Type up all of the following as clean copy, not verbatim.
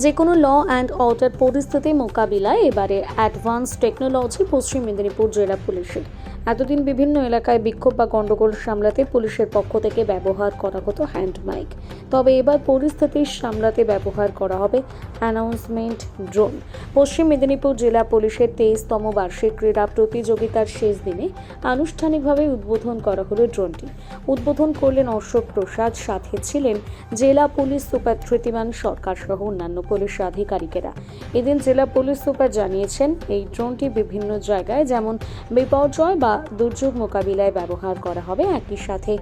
যে কোনো law and order পরিস্থিতি মোকাবিলায় এবারে অ্যাডভান্স টেকনোলজি পশ্চিম মেদিনীপুর জেলা পুলিশের। এতদিন বিভিন্ন এলাকায় বিক্ষোভ বা গণ্ডগোল সামলাতে পুলিশের পক্ষ থেকে ব্যবহার করা হতো হ্যান্ড মাইক, তবে এবার পরিস্থিতি সামলাতে ব্যবহার করা হবে অ্যানাউন্সমেন্ট ড্রোন। পশ্চিম মেদিনীপুর জেলা পুলিশের 23তম বার্ষিক ক্রীড়া প্রতিযোগিতার শেষ দিনে আনুষ্ঠানিকভাবে উদ্বোধন করা হলো ড্রোনটি। উদ্বোধন করলেন অশোক প্রসাদ, সাথে ছিলেন জেলা পুলিশ সুপার ধৃতিমান সরকার সহ অন্যান্য পুলিশ আধিকারিকেরা। এদিন জেলা পুলিশ সুপার জানিয়েছেন, এই ড্রোনটি বিভিন্ন জায়গায় যেমন বিপর্যয় বা দুর্যোগ মোকাবিলায় ব্যবহার করা হবে, একই সাথে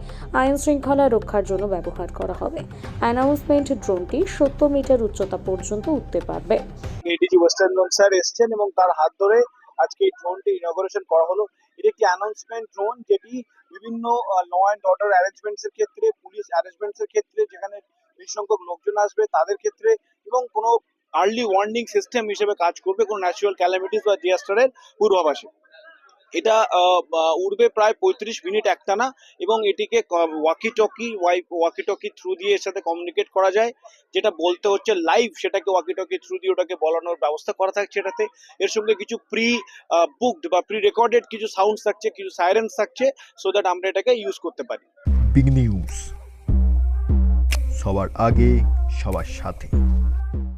আইন শৃঙ্খলা রক্ষার জন্য ব্যবহার করা হবে। অ্যানাউন্সমেন্ট ড্রোনটি 70 মিটার উচ্চতা পর্যন্ত উঠতে পারবে। এডিজি ওয়েস্টার্ন জোন স্যার এসেছেন এবং তার হাত ধরে আজকে এই ড্রোনটি ইনগরেশন করা হলো। এটি একটি অ্যানাউন্সমেন্ট ড্রোন, যেটি বিভিন্ন ল অ্যান্ড অর্ডার অ্যারেঞ্জমেন্টস এর ক্ষেত্রে, পুলিশ অ্যারেঞ্জমেন্টস এর ক্ষেত্রে, যেখানে বেশি সংখ্যক লোকজন আসবে তাদের ক্ষেত্রে, এবং কোনো আর্লি ওয়ার্নিং সিস্টেম হিসেবে কাজ করবে কোনো ন্যাচারাল ক্যালামিটিস বা ডিজাস্টারের পূর্বাভাসে। এটা উড়বে প্রায় 35 মিনিট একটানা, এবং এটিকে ওয়াকি টকি থ্রু দিয়ে এর সাথে কমিউনিকেট করা যায়। যেটা বলতে হচ্ছে লাইভ, সেটাকে ওয়াকি টকি থ্রু দিয়ে ওটাকে বলানোর ব্যবস্থা করা থাকছে এটাতে। এর সঙ্গে কিছু বুকড বা প্রি রেকর্ডেড কিছু সাউন্ডস থাকছে, কিছু সাইরেন্স থাকছে, সো দ্যাট আমরা এটাকে ইউজ করতে পারি। বিগ নিউজ, সবার আগে সবার সাথে।